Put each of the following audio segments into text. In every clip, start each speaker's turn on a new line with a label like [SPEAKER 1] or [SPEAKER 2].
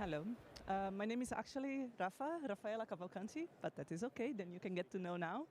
[SPEAKER 1] Hello. My name is actually Rafaela Cavalcanti, but that is okay, then you can get to know now.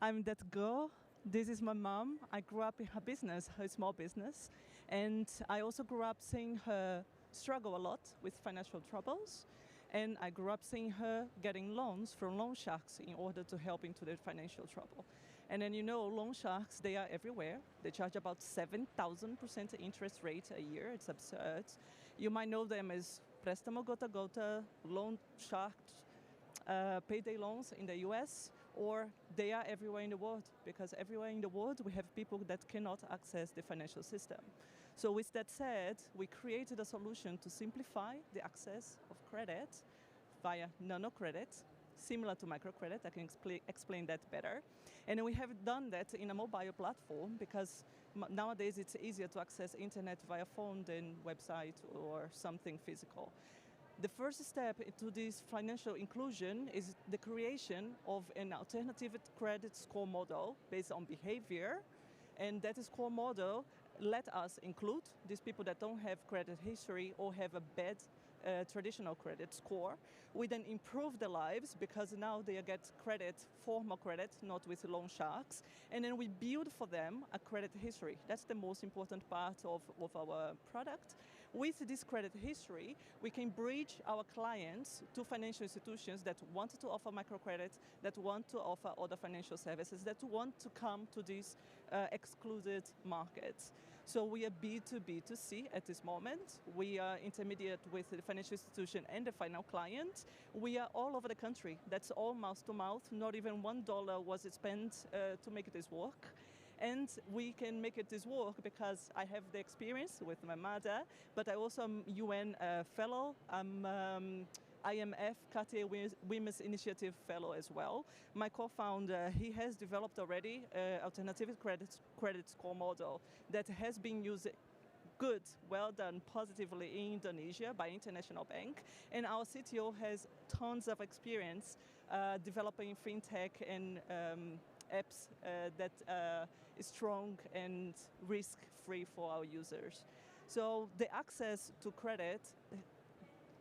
[SPEAKER 1] I'm that girl. This is my mom. I grew up in her business, her small business, and I also grew up seeing her struggle a lot with financial troubles. And I grew up seeing her getting loans from loan sharks in order to help into their financial trouble. And then loan sharks, they are everywhere. They charge about 7,000% interest rate a year. It's absurd. You might know them as préstamo gota gota, loan sharks, payday loans in the US, or they are everywhere in the world, because everywhere in the world we have people that cannot access the financial system. So with that said, we created a solution to simplify the access of credit via nano credit, similar to microcredit. I can explain that better. And we have done that in a mobile platform because nowadays it's easier to access internet via phone than website or something physical. The first step into this financial inclusion is the creation of an alternative credit score model based on behavior. And that score model let us include these people that don't have credit history or have a bad traditional credit score. We then improve their lives because now they get credit, formal credit, not with loan sharks. And then we build for them a credit history. That's the most important part of our product. With this credit history, we can bridge our clients to financial institutions that want to offer microcredit, that want to offer other financial services, that want to come to these excluded markets. So we are B2B2C at this moment. We are intermediate with the financial institution and the final client. We are all over the country. That's all mouth to mouth. Not even $1 was spent to make this work. And we can make this work because I have the experience with my mother, but I also am UN fellow. I'm IMF Cartier Women's Initiative Fellow as well. My co-founder, he has developed already an alternative credit score model that has been used good, well done, positively in Indonesia by International Bank. And our CTO has tons of experience developing fintech and apps that is strong and risk-free for our users. So the access to credit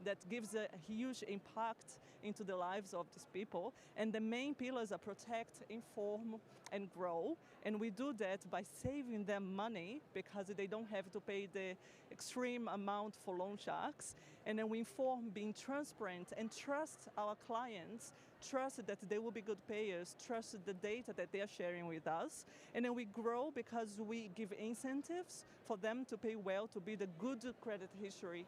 [SPEAKER 1] that gives a huge impact into the lives of these people. And the main pillars are protect, inform, and grow. And we do that by saving them money because they don't have to pay the extreme amount for loan sharks. And then we inform, being transparent, and trust our clients, trust that they will be good payers, trust the data that they are sharing with us. And then we grow because we give incentives for them to pay well, to build a good credit history,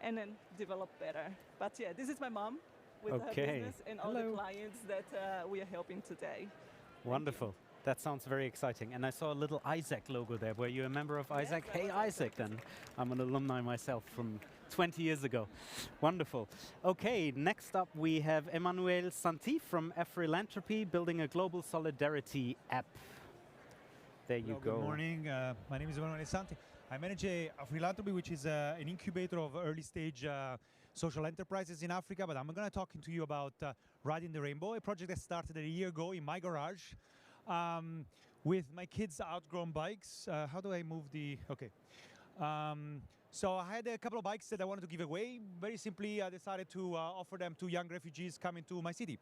[SPEAKER 1] and then develop better. But yeah, this is my mom with her business and all the clients that we are helping today.
[SPEAKER 2] Wonderful. That sounds very exciting. And I saw a little Isaac logo there. Were you a member of Isaac? Yes, hey, Isaac, then. I'm an alumni myself from 20 years ago. Wonderful. Okay, next up we have Emmanuel Santi from Afrilanthropy, building a global solidarity app. There you go.
[SPEAKER 3] Good morning. My name is Emmanuel Santi. I manage Afrilanthropy, which is an incubator of early-stage social enterprises in Africa. But I'm going to talk to you about Riding the Rainbow, a project that started a year ago in my garage with my kids' outgrown bikes. How do I move the... Okay. So I had a couple of bikes that I wanted to give away. Very simply, I decided to offer them to young refugees coming to my city.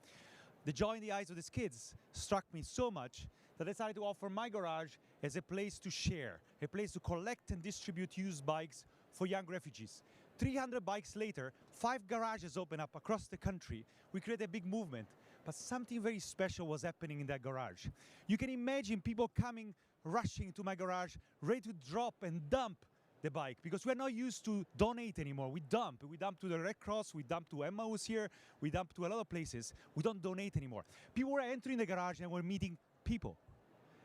[SPEAKER 3] The joy in the eyes of these kids struck me so much that I decided to offer my garage as a place to share, a place to collect and distribute used bikes for young refugees. 300 bikes later, 5 garages open up across the country. We created a big movement, but something very special was happening in that garage. You can imagine people coming, rushing to my garage, ready to drop and dump the bike, because we're not used to donate anymore. We dump to the Red Cross, we dump to NGOs here, we dump to a lot of places. We don't donate anymore. People were entering the garage and were meeting people.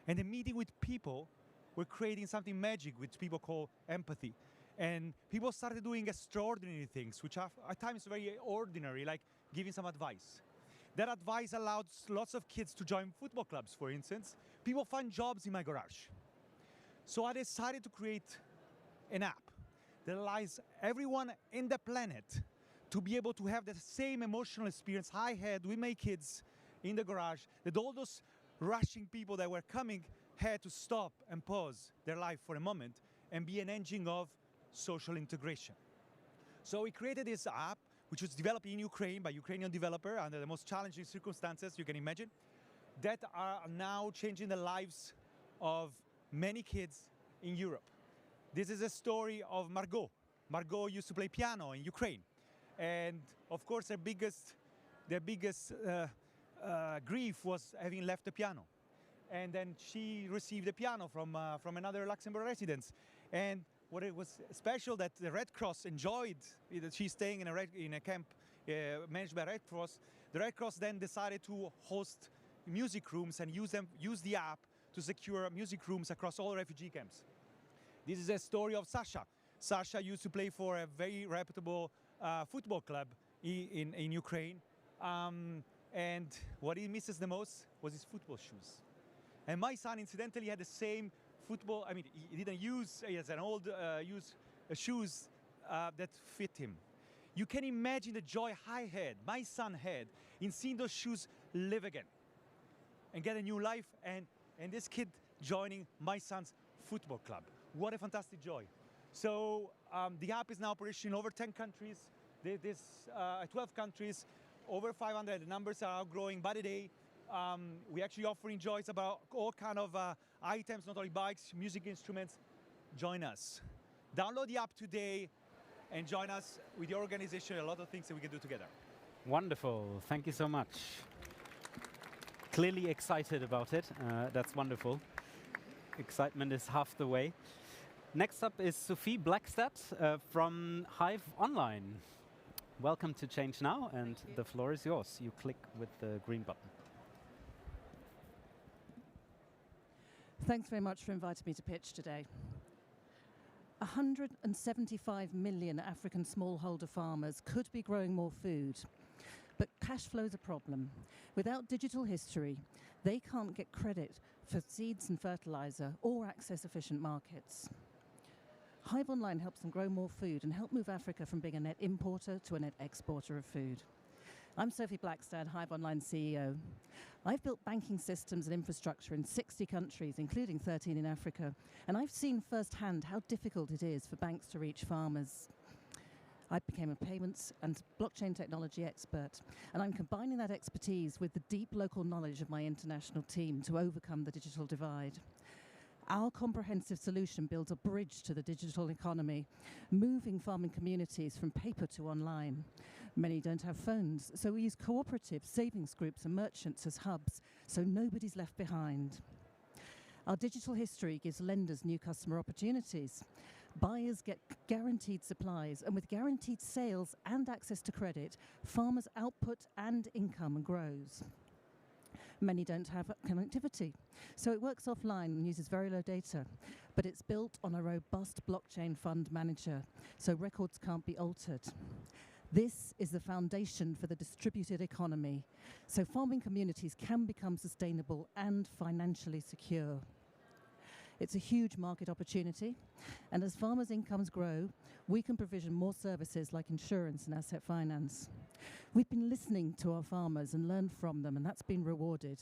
[SPEAKER 3] And the meeting with people were creating something magic, which people call empathy. And people started doing extraordinary things, which are at times very ordinary, like giving some advice. That advice allowed lots of kids to join football clubs, for instance. People find jobs in my garage. So I decided to create an app that allows everyone in the planet to be able to have the same emotional experience I had with my kids in the garage, that all those rushing people that were coming had to stop and pause their life for a moment and be an engine of social integration. So we created this app, which was developed in Ukraine by Ukrainian developer under the most challenging circumstances you can imagine, that are now changing the lives of many kids in Europe. This is a story of Margot. Margot used to play piano in Ukraine. And of course, their biggest grief was having left the piano. And then she received a piano from another Luxembourg resident. And what it was special that the Red Cross enjoyed, that she's staying in a camp managed by Red Cross. The Red Cross then decided to host music rooms and use the app to secure music rooms across all refugee camps. This is a story of Sasha. Sasha used to play for a very reputable football club in Ukraine. And what he misses the most was his football shoes. And my son, incidentally, had the same football. I mean, he didn't use, he has an old shoes that fit him. You can imagine the joy I had, my son had, in seeing those shoes live again and get a new life, and this kid joining my son's football club. What a fantastic joy. So the app is now operational in over 10 countries. There's 12 countries, over 500. The numbers are growing by the day. We're actually offering joys about all kind of items, not only bikes, music instruments. Join us. Download the app today and join us with your organization. A lot of things that we can do together.
[SPEAKER 2] Wonderful. Thank you so much. Clearly excited about it. That's wonderful. Excitement is half the way. Next up is Sophie Blackstad from Hiveonline. Welcome to Change Now, and the floor is yours. You click with the green button.
[SPEAKER 4] Thanks very much for inviting me to pitch today. 175 million African smallholder farmers could be growing more food, but cash flow is a problem. Without digital history, they can't get credit for seeds and fertilizer or access efficient markets. Hiveonline helps them grow more food and help move Africa from being a net importer to a net exporter of food. I'm Sophie Blackstad, Hiveonline CEO. I've built banking systems and infrastructure in 60 countries, including 13 in Africa, and I've seen firsthand how difficult it is for banks to reach farmers. I became a payments and blockchain technology expert, and I'm combining that expertise with the deep local knowledge of my international team to overcome the digital divide. Our comprehensive solution builds a bridge to the digital economy, moving farming communities from paper to online. Many don't have phones, so we use cooperatives, savings groups and merchants as hubs, so nobody's left behind. Our digital history gives lenders new customer opportunities. Buyers get guaranteed supplies, and with guaranteed sales and access to credit, farmers' output and income grows. Many don't have connectivity, so it works offline and uses very low data, but it's built on a robust blockchain fund manager, so records can't be altered. This is the foundation for the distributed economy, so farming communities can become sustainable and financially secure. It's a huge market opportunity, and as farmers' incomes grow, we can provision more services like insurance and asset finance. We've been listening to our farmers and learned from them, and that's been rewarded.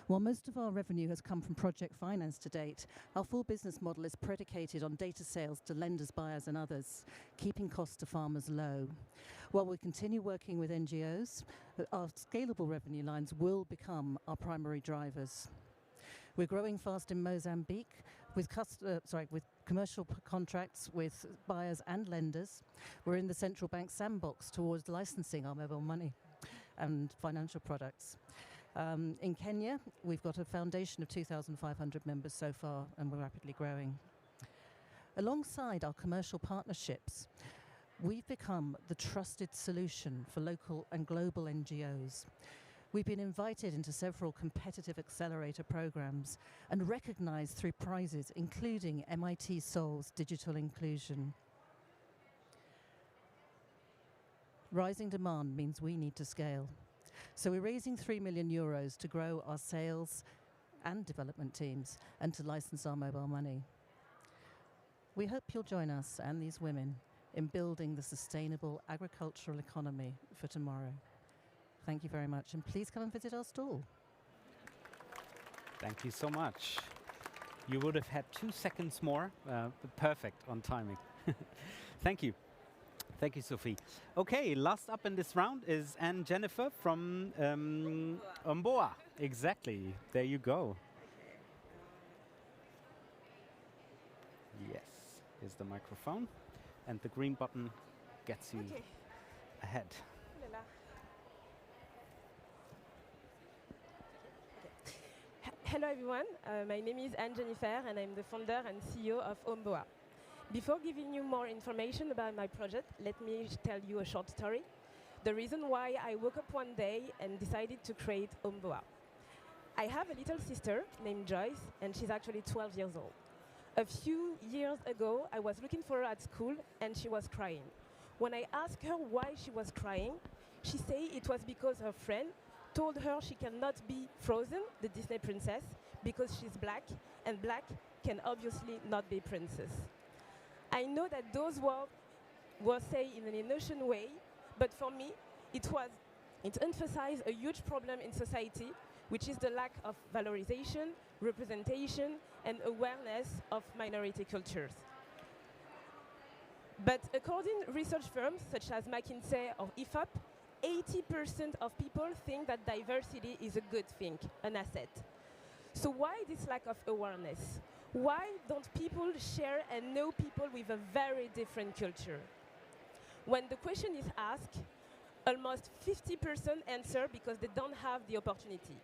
[SPEAKER 4] While most of our revenue has come from project finance to date, our full business model is predicated on data sales to lenders, buyers and others, keeping costs to farmers low. While we continue working with NGOs, our scalable revenue lines will become our primary drivers. We're growing fast in Mozambique with commercial contracts with buyers and lenders. We're in the central bank sandbox towards licensing our mobile money and financial products. In Kenya, we've got a foundation of 2,500 members so far, and we're rapidly growing. Alongside our commercial partnerships, we've become the trusted solution for local and global NGOs. We've been invited into several competitive accelerator programs and recognized through prizes, including MIT Sol's Digital Inclusion. Rising demand means we need to scale. So we're raising €3 million to grow our sales and development teams and to license our mobile money. We hope you'll join us and these women in building the sustainable agricultural economy for tomorrow. Thank you very much, and please come and visit our stall.
[SPEAKER 2] Thank you so much. You would have had 2 seconds more, but perfect on timing. Thank you. Thank you, Sophie. Okay, last up in this round is Anne Jennifer from Ohmboa. Exactly. There you go. Yes, here's the microphone. And the green button gets you ahead.
[SPEAKER 5] Hello everyone, my name is Anne Jennifer and I'm the founder and CEO of Ohmboa. Before giving you more information about my project, let me tell you a short story. The reason why I woke up one day and decided to create Ohmboa. I have a little sister named Joyce and she's actually 12 years old. A few years ago, I was looking for her at school and she was crying. When I asked her why she was crying, she said it was because her friend told her she cannot be Frozen, the Disney princess, because she's black, and black can obviously not be princess. I know that those words were said in an innocent way, but for me, it emphasized a huge problem in society, which is the lack of valorization, representation, and awareness of minority cultures. But according to research firms such as McKinsey or IFOP, 80% of people think that diversity is a good thing, an asset. So why this lack of awareness? Why don't people share and know people with a very different culture? When the question is asked, almost 50% answer because they don't have the opportunity.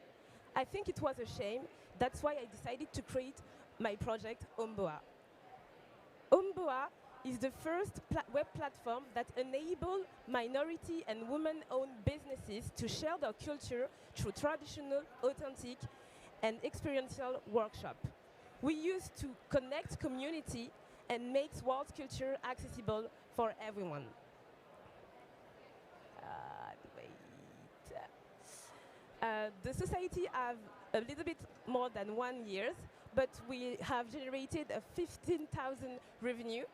[SPEAKER 5] I think it was a shame. That's why I decided to create my project, Ohmboa. Ohmboa is the first web platform that enables minority and women-owned businesses to share their culture through traditional, authentic, and experiential workshops. We used to connect community and make world culture accessible for everyone. The society have a little bit more than 1 year, but we have generated a 15,000 revenue.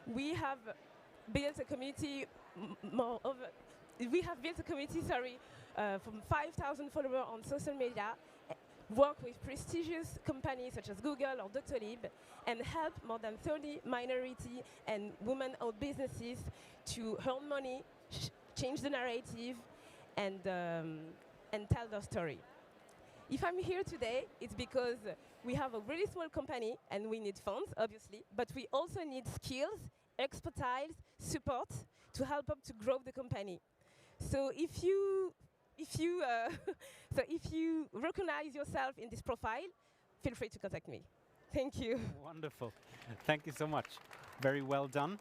[SPEAKER 5] We have built a community from 5,000 followers on social media, work with prestigious companies such as Google or Doctolib, and help more than 30 minority and women-owned businesses to earn money, change the narrative, and tell their story. If I'm here today, it's because we have a really small company and we need funds, obviously, but we also need skills, expertise, support to help us to grow the company. So if you recognize yourself in this profile, feel free to contact me. Thank you.
[SPEAKER 2] Wonderful. Thank you so much. Very well done.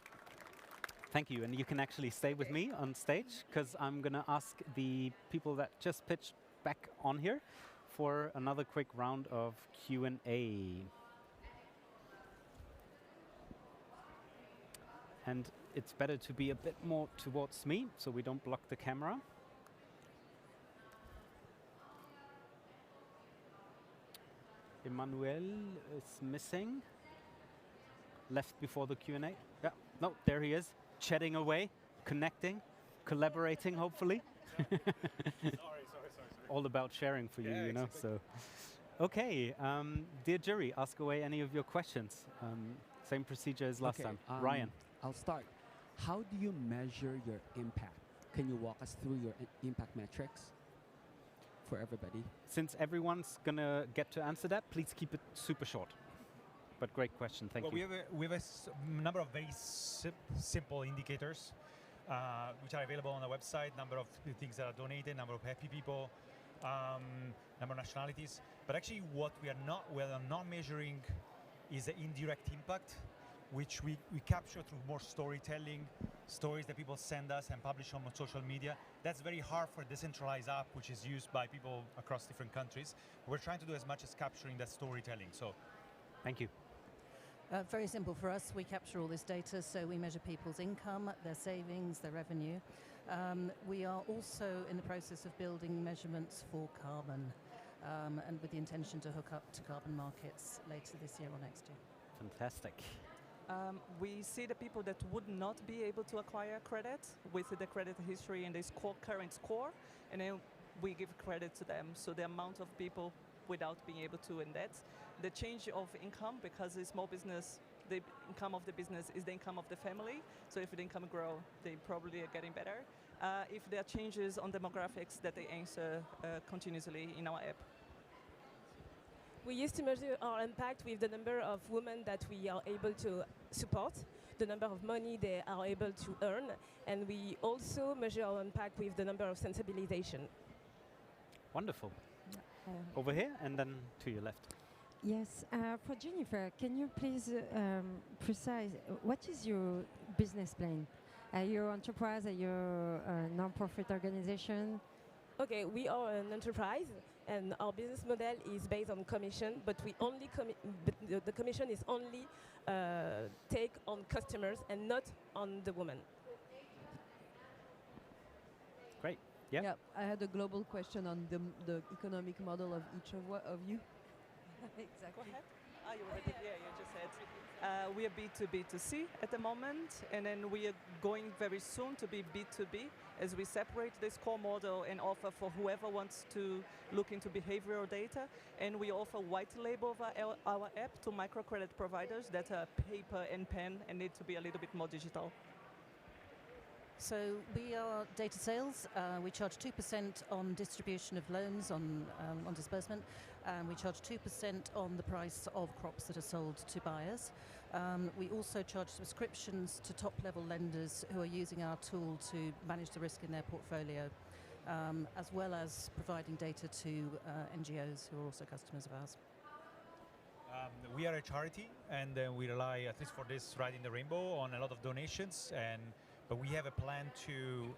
[SPEAKER 2] Thank you. And you can actually stay with me on stage because I'm going to ask the people that just pitched back on here for another quick round of Q&A. And it's better to be a bit more towards me so we don't block the camera. Emmanuel is missing. Left before the Q&A. Yeah, no, there he is. Chatting away, connecting, collaborating, hopefully.
[SPEAKER 3] Sorry.
[SPEAKER 2] All about sharing for you, you know.
[SPEAKER 3] Exactly.
[SPEAKER 2] So, okay, dear jury, ask away any of your questions. Same procedure as last time. Ryan.
[SPEAKER 6] I'll start. How do you measure your impact? Can you walk us through your impact metrics for everybody?
[SPEAKER 2] Since everyone's gonna get to answer that, please keep it super short. But great question, thank you.
[SPEAKER 3] We have a number of very simple indicators which are available on the website. Number of things that are donated, number of happy people, number of nationalities. But actually, what we are not measuring is the indirect impact, which we capture through more storytelling, stories that people send us and publish on social media. That's very hard for a decentralized app, which is used by people across different countries. We're trying to do as much as capturing that storytelling. So,
[SPEAKER 2] thank you.
[SPEAKER 4] Very simple for us. We capture all this data, so we measure people's income, their savings, their revenue. We are also in the process of building measurements for carbon, and with the intention to hook up to carbon markets later this year or next year.
[SPEAKER 2] Fantastic.
[SPEAKER 1] We see the people that would not be able to acquire credit with the credit history and the current score, and then we give credit to them. So the amount of people without being able to, and that's the change of income, because a small business the income of the business is the income of the family. So if the income grow, they probably are getting better. If there are changes on demographics, that they answer continuously in our app.
[SPEAKER 5] We used to measure our impact with the number of women that we are able to support, the number of money they are able to earn, and we also measure our impact with the number of sensibilization.
[SPEAKER 2] Wonderful. Over here and then to your left.
[SPEAKER 7] Yes, for Jennifer, can you please precise what is your business plan? Are you an enterprise? Are you a non-profit organization?
[SPEAKER 5] Okay, we are an enterprise, and our business model is based on commission, but we only the commission is only take on customers and not on the woman.
[SPEAKER 2] Great. Yeah.
[SPEAKER 8] Yeah, I had a global question on the economic model of each of you. Exactly.
[SPEAKER 1] Go ahead. You already, yeah, you just said. We are B2B2C at the moment, and then we are going very soon to be B2B as we separate this core model and offer for whoever wants to look into behavioral data. And we offer white label of our app to microcredit providers that are paper and pen and need to be a little bit more digital.
[SPEAKER 4] So we are data sales. We charge 2% on distribution of loans, on disbursement. We charge 2% on the price of crops that are sold to buyers. We also charge subscriptions to top-level lenders who are using our tool to manage the risk in their portfolio, as well as providing data to NGOs who are also customers of ours.
[SPEAKER 3] We are a charity, and we rely, at least for this Ride in the Rainbow, on a lot of donations. But we have a plan to,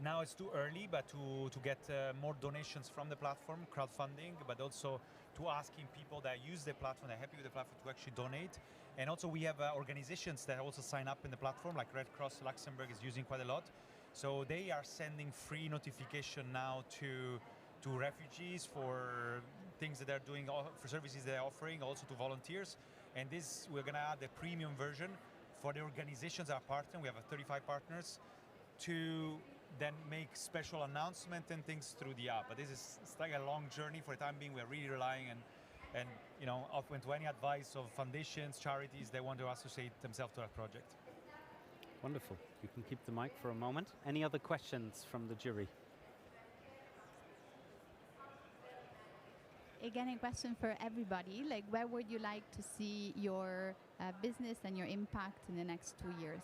[SPEAKER 3] now it's too early, but to get more donations from the platform, crowdfunding, but also to asking people that use the platform, that are happy with the platform, to actually donate. And also we have organizations that also sign up in the platform, like Red Cross Luxembourg is using quite a lot. So they are sending free notification now to refugees for things that they're doing, for services they're offering, also to volunteers. And this, we're gonna add a premium version for the organizations that are partner. We have 35 partners to then make special announcement and things through the app. But this is, it's like a long journey. For the time being, we're really relying and you know, open to any advice of foundations, charities that want to associate themselves to our project.
[SPEAKER 2] Wonderful. You can keep the mic for a moment. Any other questions from the jury?
[SPEAKER 9] Again, a question for everybody. Like, where would you like to see your business and your impact in the next 2 years?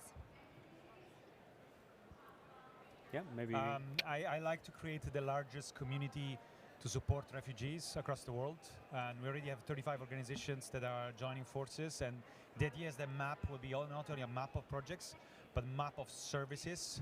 [SPEAKER 2] Yeah, maybe.
[SPEAKER 3] I like to create the largest community to support refugees across the world. And we already have 35 organizations that are joining forces. And the idea is the map will be not only a map of projects, but a map of services,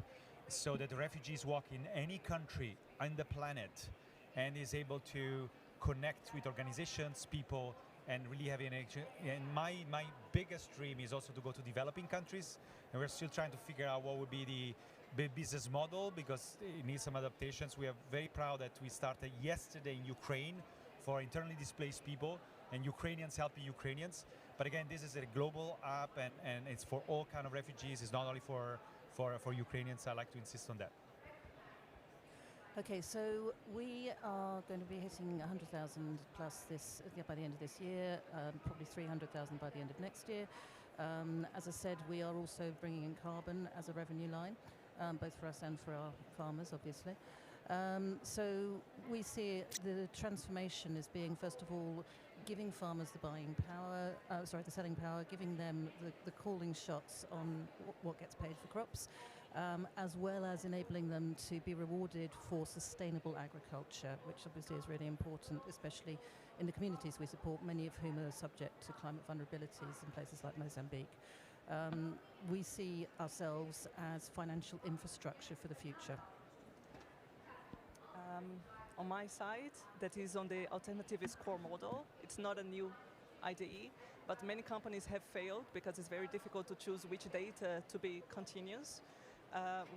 [SPEAKER 3] so that the refugees walk in any country on the planet and is able to connect with organizations, people, and really have an action. And my biggest dream is also to go to developing countries, and we're still trying to figure out what would be the business model, because it needs some adaptations. We are very proud that we started yesterday in Ukraine for internally displaced people, and Ukrainians helping Ukrainians. But again, this is a global app, and it's for all kind of refugees. It's not only for Ukrainians. I like to insist on that.
[SPEAKER 4] Okay, so we are going to be hitting 100,000 plus by the end of this year, probably 300,000 by the end of next year. As I said, we are also bringing in carbon as a revenue line, both for us and for our farmers, obviously. So we see the transformation as being, first of all, giving farmers the buying power, the selling power, giving them the calling shots on what gets paid for crops, as well as enabling them to be rewarded for sustainable agriculture, which obviously is really important, especially in the communities we support, many of whom are subject to climate vulnerabilities in places like Mozambique. We see ourselves as financial infrastructure for the future.
[SPEAKER 1] On my side, that is on the Alternatives core model. It's not a new IDE, but many companies have failed because it's very difficult to choose which data to be continuous.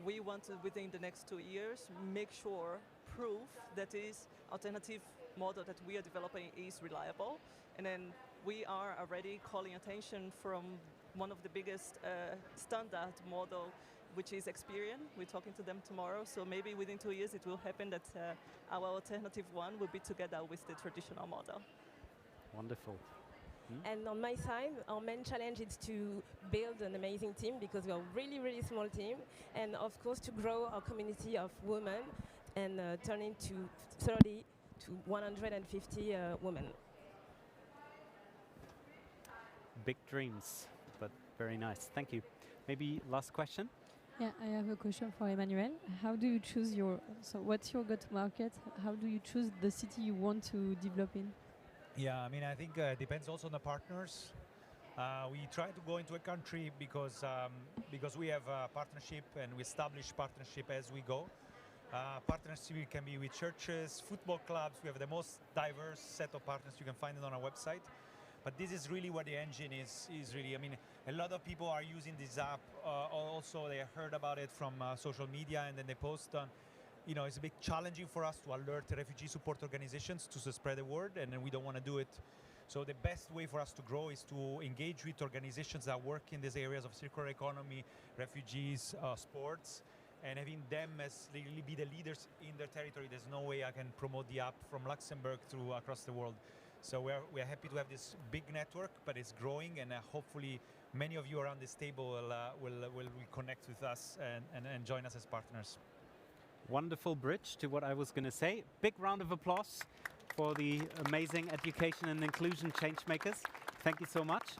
[SPEAKER 1] We want to, within the next 2 years, make sure, prove that this alternative model that we are developing is reliable. And then we are already calling attention from one of the biggest standard model, which is Experian. We're talking to them tomorrow, so maybe within 2 years it will happen that our alternative one will be together with the traditional model.
[SPEAKER 2] Wonderful.
[SPEAKER 5] And on my side, our main challenge is to build an amazing team because we are a really, really small team. And of course, to grow our community of women and turn into 30 to 150 women.
[SPEAKER 2] Big dreams, but very nice. Thank you. Maybe last question?
[SPEAKER 10] Yeah, I have a question for Emmanuel. How do you choose so what's your go-to-market? How do you choose the city you want to develop in?
[SPEAKER 3] Yeah, I mean, I think it depends also on the partners. We try to go into a country because we have a partnership and we establish partnership as we go. Partnership can be with churches, football clubs. We have the most diverse set of partners. You can find it on our website. But this is really where the engine is really, I mean, a lot of people are using this app. Also, they heard about it from social media and then they post on. You know, it's a bit challenging for us to alert refugee support organizations to spread the word, and we don't want to do it. So the best way for us to grow is to engage with organizations that work in these areas of circular economy, refugees, sports, and having them as really be the leaders in their territory. There's no way I can promote the app from Luxembourg through across the world. So we're happy to have this big network, but it's growing, and hopefully many of you around this table will connect with us and join us as partners.
[SPEAKER 2] Wonderful bridge to what I was going to say. Big round of applause for the amazing education and inclusion change makers. Thank you so much.